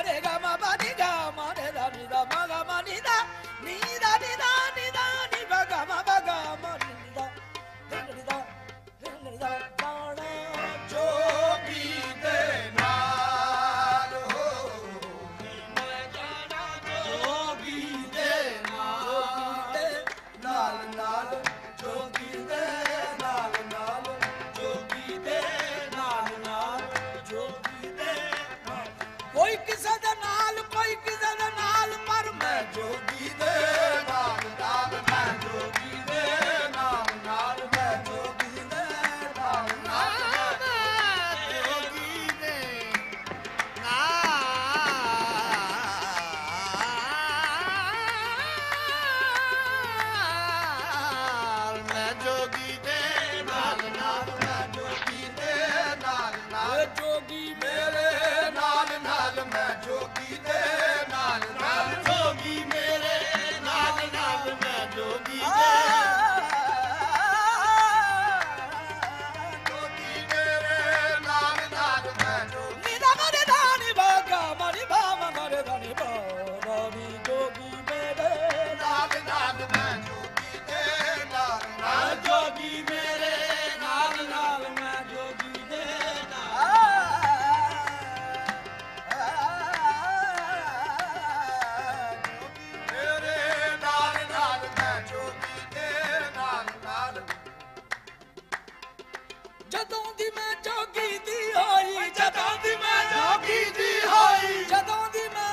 रे गा मा बा नी गा मा रे दा नी दा मा गा मा नी दा नी दा नी दा नी दा नी बा गा मा नी दा नी दा नी दा जाना जोगी दे नाल हो मैं जाना जोगी दे नाल नाल जोगी दे नाल नाल जोगी दे नाल नाल जोगी दे कोई किसे दे नाल कोई किसे दे नाल पर मैं जोगी दे नाल नाल मैं जोगी दे नाल नाल मैं जोगी दे नाल नाल जोगी दे नाल मैं जोगी दे नाल नाल मैं जोगी दे नाल नाल जोगी मेरे नाल नाल मैं जोगी दे नाल नाल जोगी मेरे नाल नाल मैं जोगी दे जोगी मेरे नाल नाल मैं जोगी दा मरे दानी बागा मरे बामा मरे दानी बानी जोगी मेरे नाल नाल मैं जोगी दे नाल नाल जोगी मेरे नाल नाल मैं जोगी दे मेरे नाल नाल मैं जोगी दे नाल नाल ਜਦੋਂ ਦੀ ਮੈਂ ਜੋਗੀ ਦੀ ਹੋਈ ਜਦੋਂ ਦੀ ਮੈਂ ਜੋਗੀ ਦੀ ਹੋਈ ਜਦੋਂ ਦੀ ਮੈਂ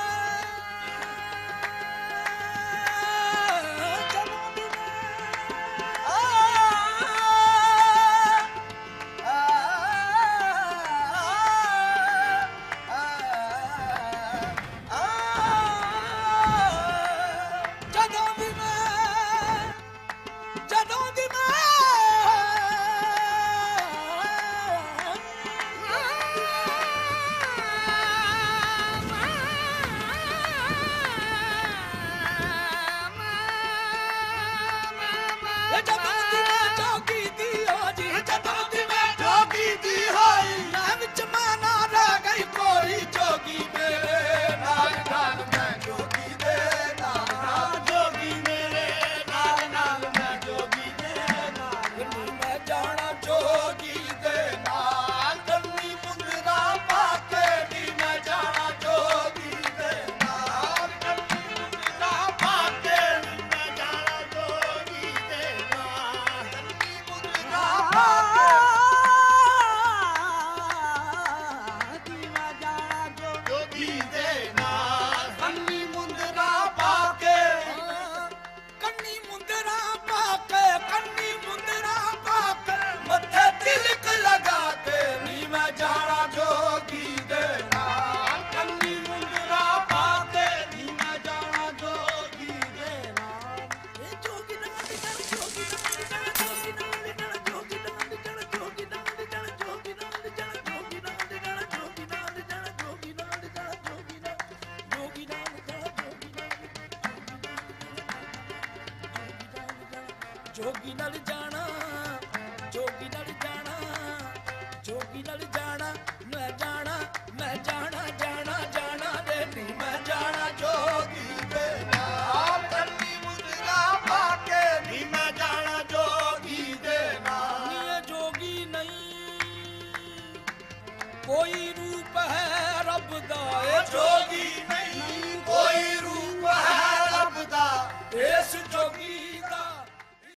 जोगी नाल जाना जोगी नाल जाना जोगी नाल जाना मैं जाना जाना जाना रे नी मैं जाना जोगी दे नाल कंनी मुंदरा पाके नी मैं जाना जोगी दे नाल ये जोगी नहीं कोई रूप है रब दा ए जोगी नहीं कोई रूप है रब दा इस जोगी